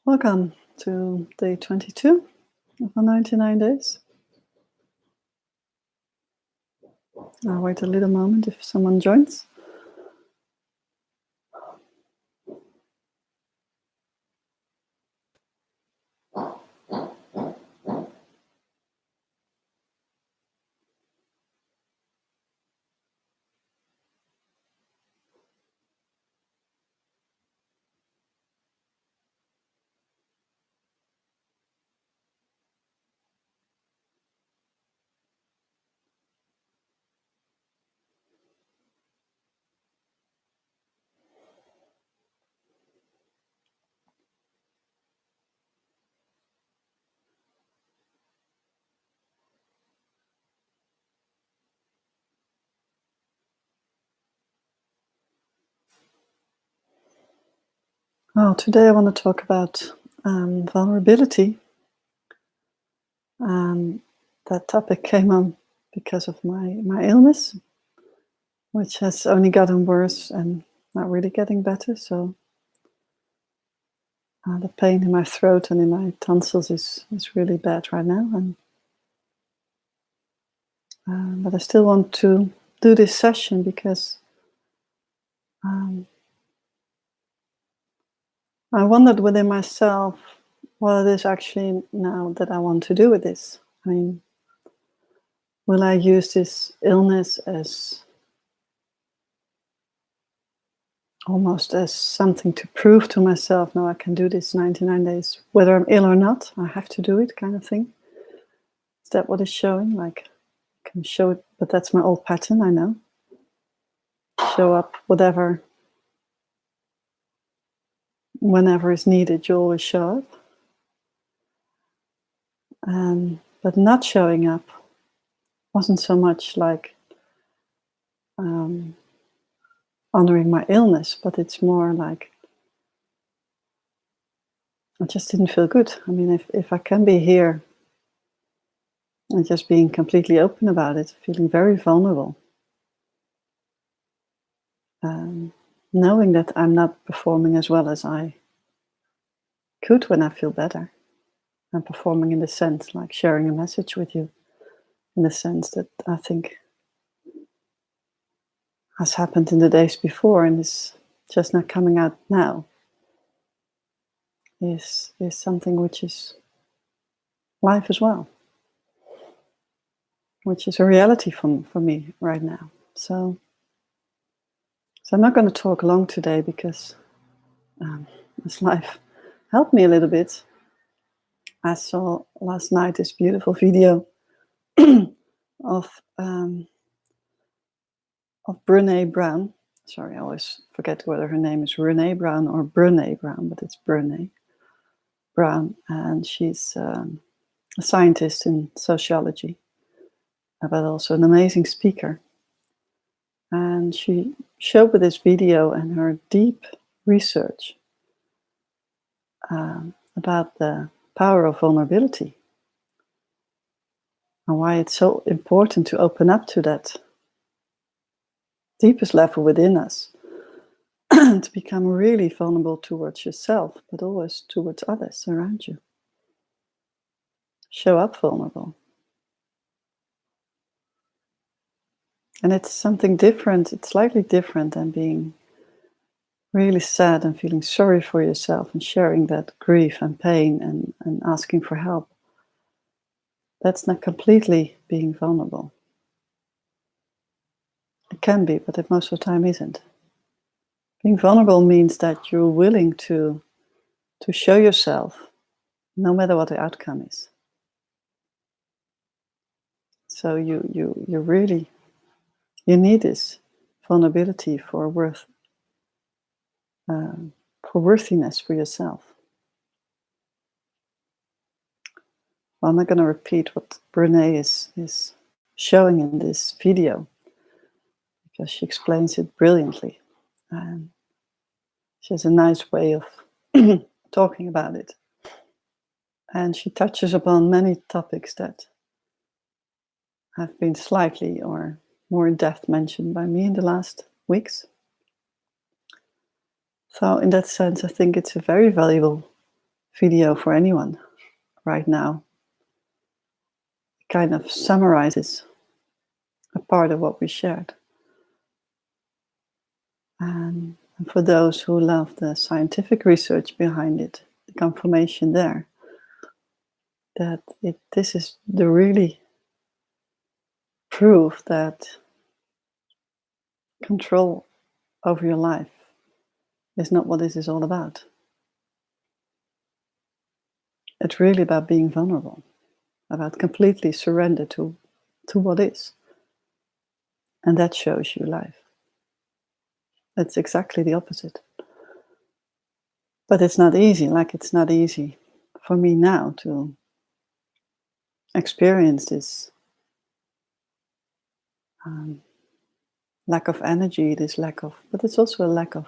Welcome to day 22 of our 99 days. I'll wait a little moment if someone joins. Oh, today I want to talk about vulnerability. That topic came on because of my illness, which has only gotten worse and not really getting better. So the pain in my throat and in my tonsils is really bad right now. But I still want to do this session because I wondered within myself what it is actually now that I want to do with this. I mean, will I use this illness as almost as something to prove to myself, no, I can do this 99 days, whether I'm ill or not, I have to do it kind of thing? Is that what it's showing? Like, I can show it, but that's my old pattern, I know. Show up whatever, whenever is needed, you always show up. But not showing up wasn't so much like honoring my illness, but it's more like I just didn't feel good. I mean, if I can be here and just being completely open about it, feeling very vulnerable, knowing that I'm not performing as well as I could when I feel better. I'm performing in the sense like sharing a message with you, in the sense that I think has happened in the days before and is just not coming out now, is something which is life as well, which is a reality for me right now. So I'm not going to talk long today because this life helped me a little bit. I saw last night this beautiful video of Brené Brown. Sorry, I always forget whether her name is Renee Brown or Brené Brown, but it's Brené Brown, and she's a scientist in sociology, but also an amazing speaker. And she showed with this video and her deep research about the power of vulnerability and why it's so important to open up to that deepest level within us to become really vulnerable towards yourself, but always towards others around you. Show up vulnerable. And it's something different, it's slightly different than being really sad and feeling sorry for yourself and sharing that grief and pain and asking for help. That's not completely being vulnerable. It can be, but it most of the time isn't. Being vulnerable means that you're willing to show yourself no matter what the outcome is. So you really, you need this vulnerability for worthiness for yourself. Well, I'm not going to repeat what Brené is showing in this video because she explains it brilliantly. She has a nice way of talking about it. And she touches upon many topics that have been slightly or more in depth mentioned by me in the last weeks. So in that sense, I think it's a very valuable video for anyone right now. It kind of summarizes a part of what we shared. And for those who love the scientific research behind it, the confirmation there, that this is the really proof that control over your life is not what this is all about. It's really about being vulnerable, about completely surrender to what is. And that shows you life. It's exactly the opposite. But it's not easy, like it's not easy for me now to experience this lack of energy, this lack of, but it's also a lack of,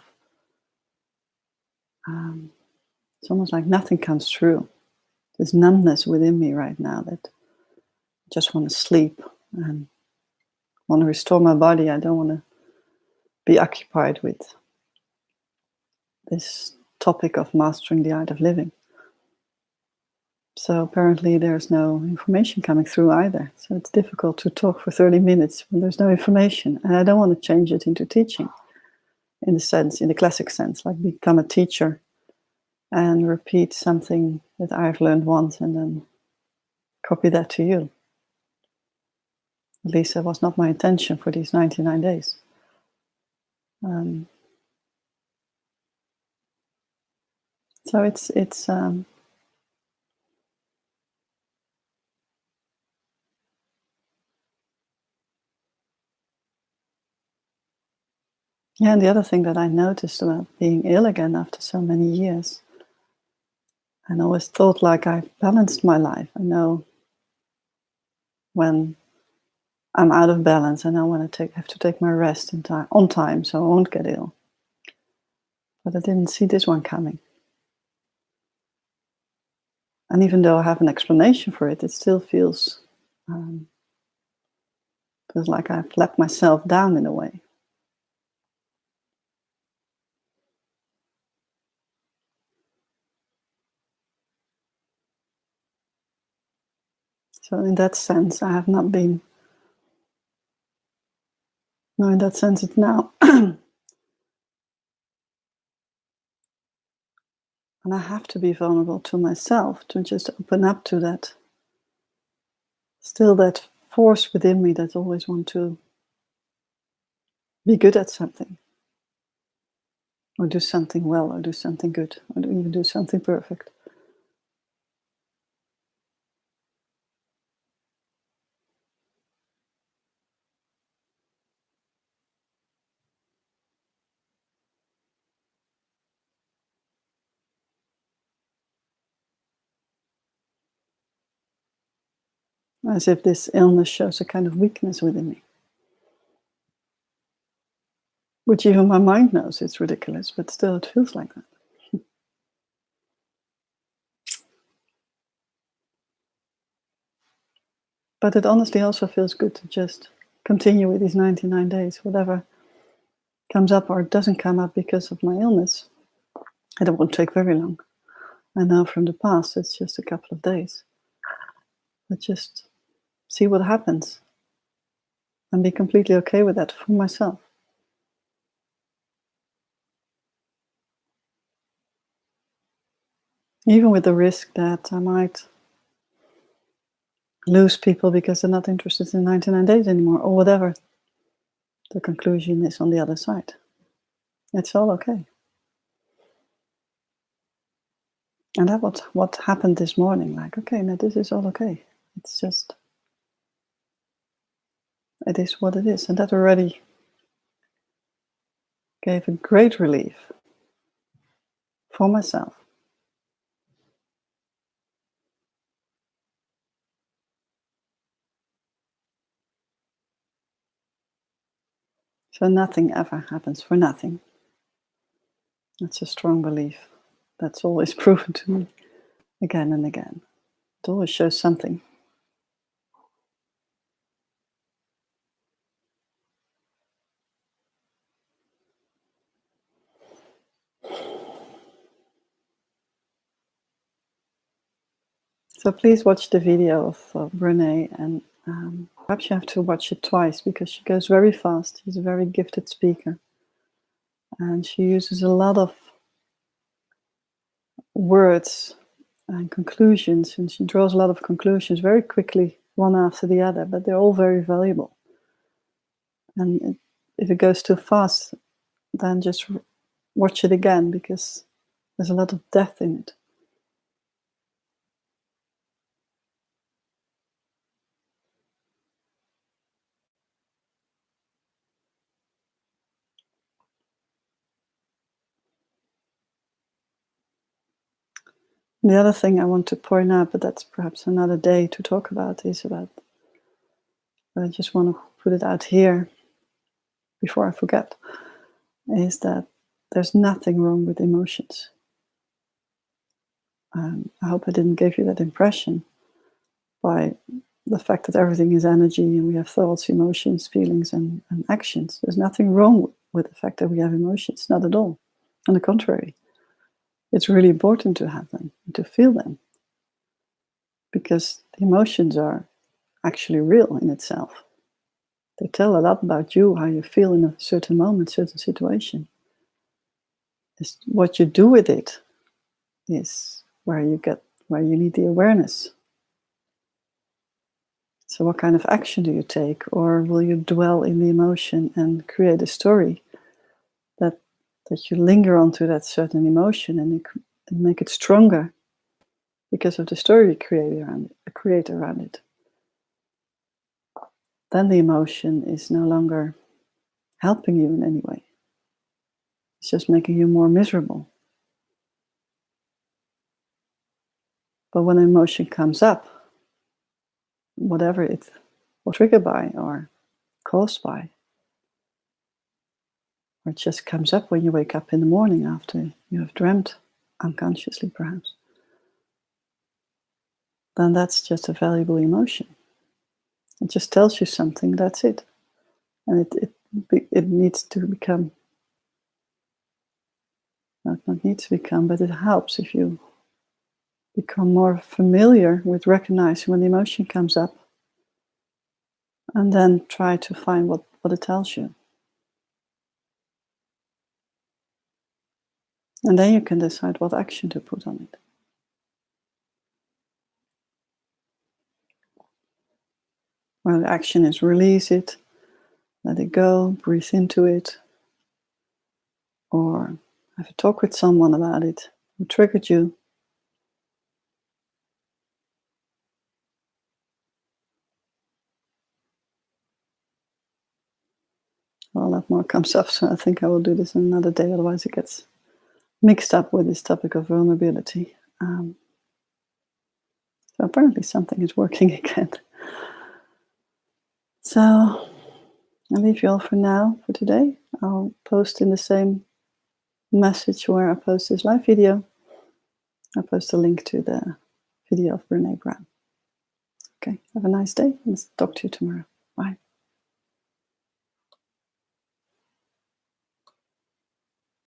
it's almost like nothing comes through. This numbness within me right now that I just want to sleep and want to restore my body. I don't want to be occupied with this topic of mastering the art of living. So apparently there's no information coming through either. So it's difficult to talk for 30 minutes when there's no information. And I don't want to change it into teaching in the classic sense, like become a teacher and repeat something that I've learned once and then copy that to you. At least that was not my intention for these 99 days. So it's yeah, and the other thing that I noticed about being ill again after so many years, and I always thought like I've balanced my life. I know when I'm out of balance, I know when I have to take my rest on time, so I won't get ill. But I didn't see this one coming. And even though I have an explanation for it, it still feels like I've let myself down in a way. So in that sense, I have not been. No, in that sense, it's now. And I have to be vulnerable to myself to just open up to that. Still that force within me that always want to be good at something. Or do something well, or do something good, or even do something perfect. As if this illness shows a kind of weakness within me. Which even my mind knows it's ridiculous, but still it feels like that. But it honestly also feels good to just continue with these 99 days, whatever comes up or doesn't come up because of my illness. And it won't take very long. I know from the past it's just a couple of days. But just see what happens and be completely okay with that for myself. Even with the risk that I might lose people because they're not interested in 99 days anymore, or whatever the conclusion is on the other side. It's all okay. And that was what happened this morning. Like, okay, now this is all okay. It's just, it is what it is. And that already gave a great relief for myself. So nothing ever happens for nothing. That's a strong belief. That's always proven to me again and again. It always shows something. So please watch the video of Brené, and perhaps you have to watch it twice because she goes very fast. She's a very gifted speaker. And she uses a lot of words and conclusions, and she draws a lot of conclusions very quickly, one after the other, but they're all very valuable. And if it goes too fast, then just watch it again because there's a lot of depth in it. The other thing I want to point out, but that's perhaps another day to talk about, is about, I just want to put it out here before I forget, is that there's nothing wrong with emotions. I hope I didn't give you that impression by the fact that everything is energy and we have thoughts, emotions, feelings, and actions. There's nothing wrong with the fact that we have emotions, not at all. On the contrary, it's really important to have them, to feel them, because the emotions are actually real in itself. They tell a lot about you, how you feel in a certain moment, certain situation. It's what you do with it is where you need the awareness. So what kind of action do you take? Or will you dwell in the emotion and create a story that you linger onto that certain emotion and make it stronger because of the story you create around it? Then the emotion is no longer helping you in any way. It's just making you more miserable. But when an emotion comes up, whatever it was triggered by or caused by, or it just comes up when you wake up in the morning after you have dreamt, unconsciously perhaps, then that's just a valuable emotion. It just tells you something, that's it. And it needs to become, not needs to become, but it helps if you become more familiar with recognizing when the emotion comes up and then try to find what it tells you. And then you can decide what action to put on it. Well, the action is release it, let it go, breathe into it, or have a talk with someone about it who triggered you. Well, a lot more comes up, so I think I will do this another day, otherwise it gets mixed up with this topic of vulnerability. So apparently something is working again. So I'll leave you all for now, for today. I'll post in the same message where I post this live video. I'll post a link to the video of Brené Brown. Okay, have a nice day and talk to you tomorrow.